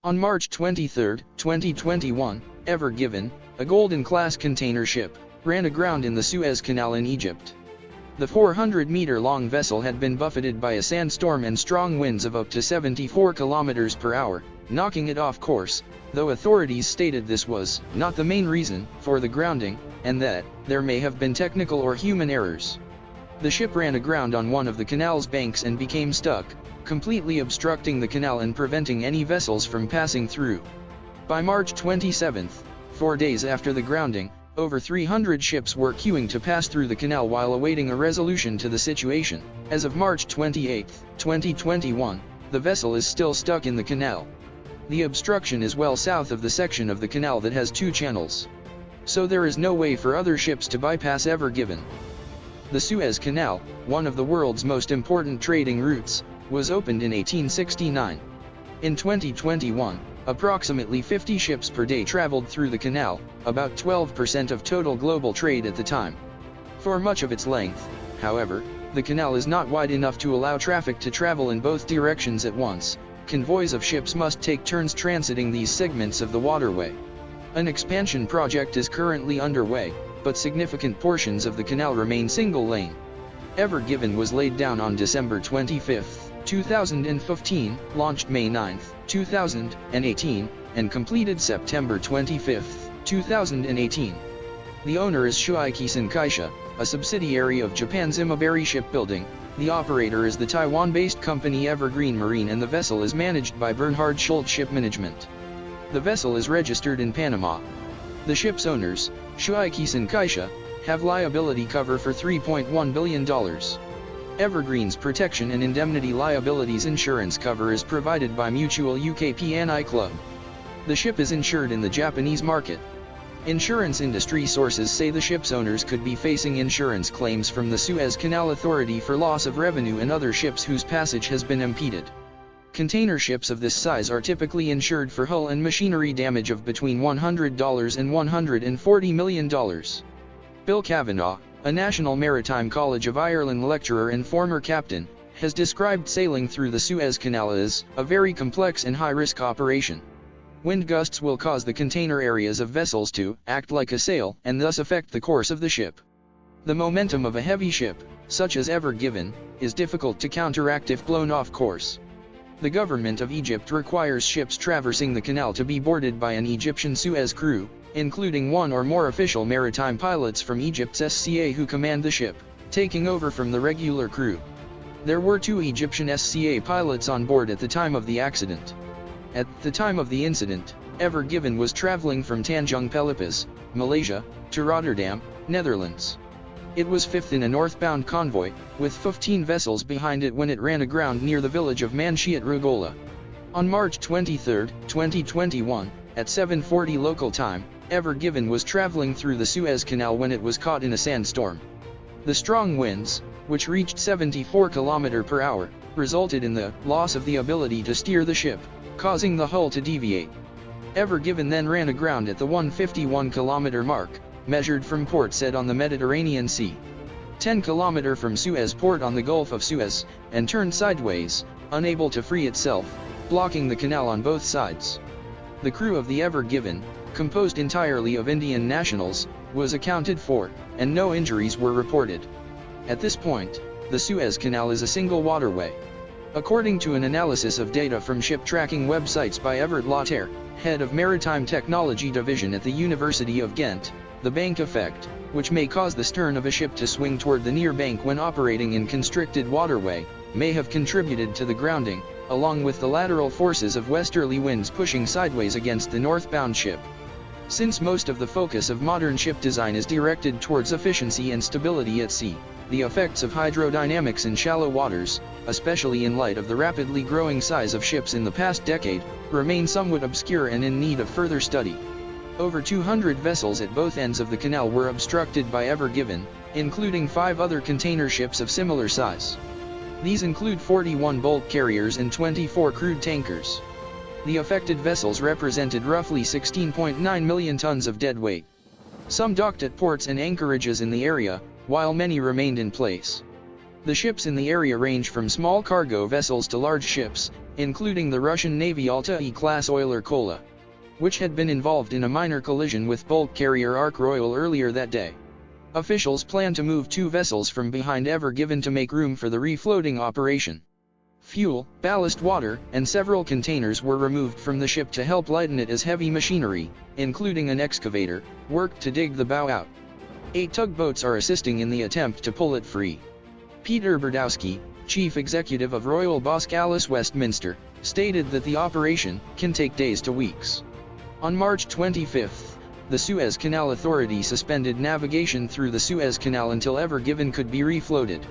On March 23, 2021, Evergiven, a Golden-class container ship, ran aground in the Suez Canal in Egypt. The 400-meter-long vessel had been buffeted by a sandstorm and strong winds of up to 74 kilometers per hour, knocking it off course, though authorities stated this was not the main reason for the grounding, and that there may have been technical or human errors. The ship ran aground on one of the canal's banks and became stuck, completely obstructing the canal and preventing any vessels from passing through. By March 27, 4 days after the grounding, over 300 ships were queuing to pass through the canal while awaiting a resolution to the situation. As of March 28, 2021, the vessel is still stuck in the canal. The obstruction is well south of the section of the canal that has 2 channels. So there is no way for other ships to bypass Evergiven. The Suez Canal, one of the world's most important trading routes, was opened in 1869. In 2021, approximately 50 ships per day traveled through the canal, about 12% of total global trade at the time. For much of its length, however, the canal is not wide enough to allow traffic to travel in both directions at once. Convoys of ships must take turns transiting these segments of the waterway. An expansion project is currently underway, but significant portions of the canal remain single-lane. Evergiven was laid down on December 25, 2015, launched May 9, 2018, and completed September 25, 2018. The owner is Suez Canal, a subsidiary of Japan's Imabari Shipbuilding. The operator is the Taiwan-based company Evergreen Marine, and the vessel is managed by Bernhard Schultz Ship Management. The vessel is registered in Panama. The ship's owners, Suez Canal, have liability cover for $3.1 billion. Evergreen's protection and indemnity liabilities insurance cover is provided by Mutual UK P&I Club. The ship is insured in the Japanese market. Insurance industry sources say the ship's owners could be facing insurance claims from the Suez Canal Authority for loss of revenue and other ships whose passage has been impeded. Container ships of this size are typically insured for hull and machinery damage of between $100 and $140 million. Bill Kavanagh, a National Maritime College of Ireland lecturer and former captain, has described sailing through the Suez Canal as a very complex and high-risk operation. Wind gusts will cause the container areas of vessels to act like a sail and thus affect the course of the ship. The momentum of a heavy ship, such as Evergiven, is difficult to counteract if blown off course. The government of Egypt requires ships traversing the canal to be boarded by an Egyptian Suez crew, including one or more official maritime pilots from Egypt's SCA who command the ship, taking over from the regular crew. There were 2 Egyptian SCA pilots on board at the time of the accident. At the time of the incident, Evergiven was traveling from Tanjung Peloponnese, Malaysia, to Rotterdam, Netherlands. It was fifth in a northbound convoy, with 15 vessels behind it when it ran aground near the village of Manshiat Rugola. On March 23, 2021, at 7:40 local time, Evergiven was traveling through the Suez Canal when it was caught in a sandstorm. The strong winds, which reached 74 km per hour, resulted in the loss of the ability to steer the ship, causing the hull to deviate. Evergiven then ran aground at the 151 km mark, measured from port said on the Mediterranean Sea, 10 km from Suez port on the Gulf of Suez, and turned sideways, unable to free itself, blocking the canal on both sides. The crew of the Evergiven, composed entirely of Indian nationals, was accounted for, and no injuries were reported. At this point, the Suez Canal is a single waterway. According to an analysis of data from ship tracking websites by Evert Lauter, head of Maritime Technology Division at the University of Ghent, the bank effect, which may cause the stern of a ship to swing toward the near bank when operating in constricted waterway, may have contributed to the grounding, along with the lateral forces of westerly winds pushing sideways against the northbound ship. Since most of the focus of modern ship design is directed towards efficiency and stability at sea, the effects of hydrodynamics in shallow waters, especially in light of the rapidly growing size of ships in the past decade, remain somewhat obscure and in need of further study. Over 200 vessels at both ends of the canal were obstructed by Evergiven, including 5 other container ships of similar size. These include 41 bulk carriers and 24 crude tankers. The affected vessels represented roughly 16.9 million tons of dead weight. Some docked at ports and anchorages in the area, while many remained in place. The ships in the area range from small cargo vessels to large ships, including the Russian Navy Alta-E-class oiler Kola, which had been involved in a minor collision with bulk carrier Ark Royal earlier that day. Officials plan to move 2 vessels from behind Evergiven to make room for the refloating operation. Fuel, ballast water, and several containers were removed from the ship to help lighten it as heavy machinery, including an excavator, worked to dig the bow out. 8 tugboats are assisting in the attempt to pull it free. Peter Berdowski, chief executive of Royal Bosque Alice Westminster, stated that the operation can take days to weeks. On March 25, the Suez Canal Authority suspended navigation through the Suez Canal until Evergiven could be refloated.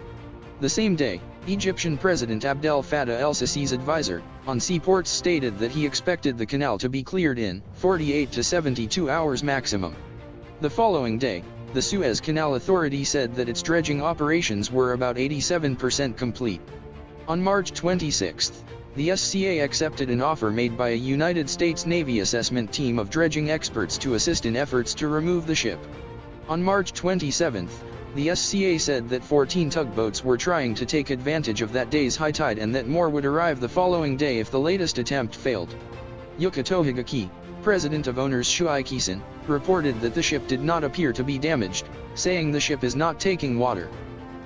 The same day, Egyptian President Abdel Fattah el-Sisi's advisor on seaports stated that he expected the canal to be cleared in 48 to 72 hours maximum. The following day, the Suez Canal Authority said that its dredging operations were about 87% complete. On March 26, the SCA accepted an offer made by a United States Navy assessment team of dredging experts to assist in efforts to remove the ship. On March 27, the SCA said that 14 tugboats were trying to take advantage of that day's high tide and that more would arrive the following day if the latest attempt failed. Yukato Higaki, president of owners Shuai Kisen, reported that the ship did not appear to be damaged, saying the ship is not taking water.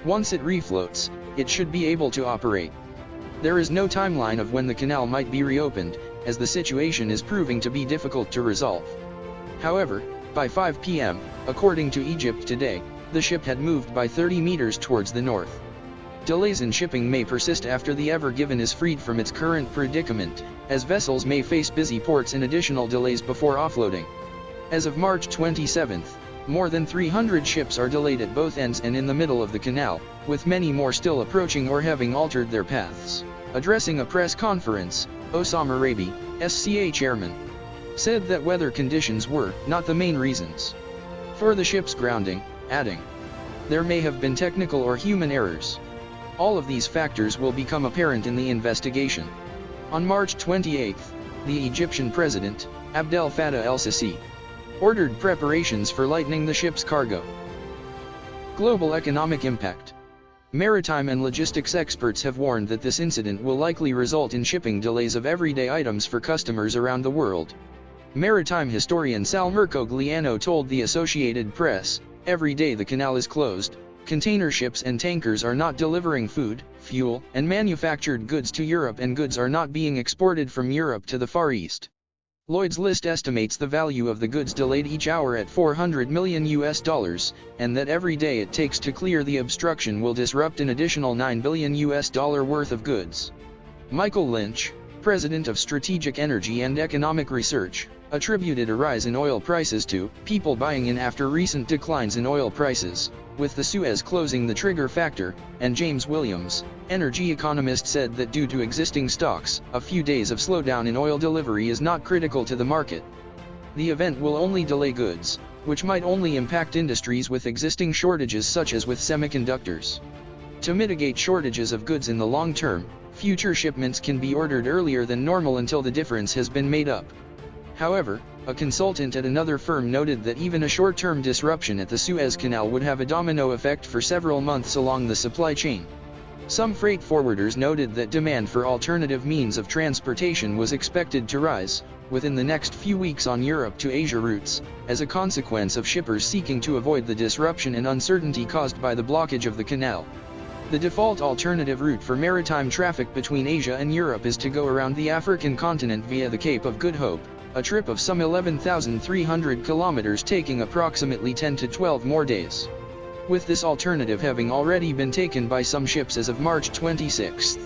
Once it refloats, it should be able to operate. There is no timeline of when the canal might be reopened, as the situation is proving to be difficult to resolve. However, by 5 p.m., according to Egypt Today, the ship had moved by 30 meters towards the north. Delays in shipping may persist after the Evergiven is freed from its current predicament, as vessels may face busy ports and additional delays before offloading. As of March 27, more than 300 ships are delayed at both ends and in the middle of the canal, with many more still approaching or having altered their paths. Addressing a press conference, Osama Rabi, SCA chairman, said that weather conditions were not the main reasons for the ship's grounding, adding, "There may have been technical or human errors. All of these factors will become apparent in the investigation." On March 28, the Egyptian president, Abdel Fattah el-Sisi, ordered preparations for lightening the ship's cargo. Global economic impact. Maritime and logistics experts have warned that this incident will likely result in shipping delays of everyday items for customers around the world. Maritime historian Sal Mercogliano told the Associated Press, "Every day the canal is closed, container ships and tankers are not delivering food, fuel, and manufactured goods to Europe, and goods are not being exported from Europe to the Far East." Lloyd's List estimates the value of the goods delayed each hour at $400 million, and that every day it takes to clear the obstruction will disrupt an additional $9 billion worth of goods. Michael Lynch, president of Strategic Energy and Economic Research, attributed a rise in oil prices to people buying in after recent declines in oil prices, with the Suez closing the trigger factor, and James Williams, energy economist, said that due to existing stocks, a few days of slowdown in oil delivery is not critical to the market. The event will only delay goods, which might only impact industries with existing shortages such as with semiconductors. To mitigate shortages of goods in the long term, future shipments can be ordered earlier than normal until the difference has been made up. However, a consultant at another firm noted that even a short-term disruption at the Suez Canal would have a domino effect for several months along the supply chain. Some freight forwarders noted that demand for alternative means of transportation was expected to rise within the next few weeks on Europe to Asia routes, as a consequence of shippers seeking to avoid the disruption and uncertainty caused by the blockage of the canal. The default alternative route for maritime traffic between Asia and Europe is to go around the African continent via the Cape of Good Hope, a trip of some 11,300 kilometers taking approximately 10 to 12 more days. With this alternative having already been taken by some ships as of March 26.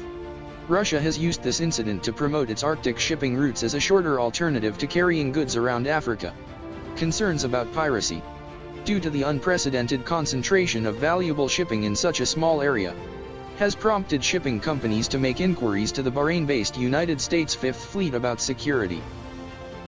Russia has used this incident to promote its Arctic shipping routes as a shorter alternative to carrying goods around Africa. Concerns about piracy, due to the unprecedented concentration of valuable shipping in such a small area, has prompted shipping companies to make inquiries to the Bahrain-based United States Fifth Fleet about security.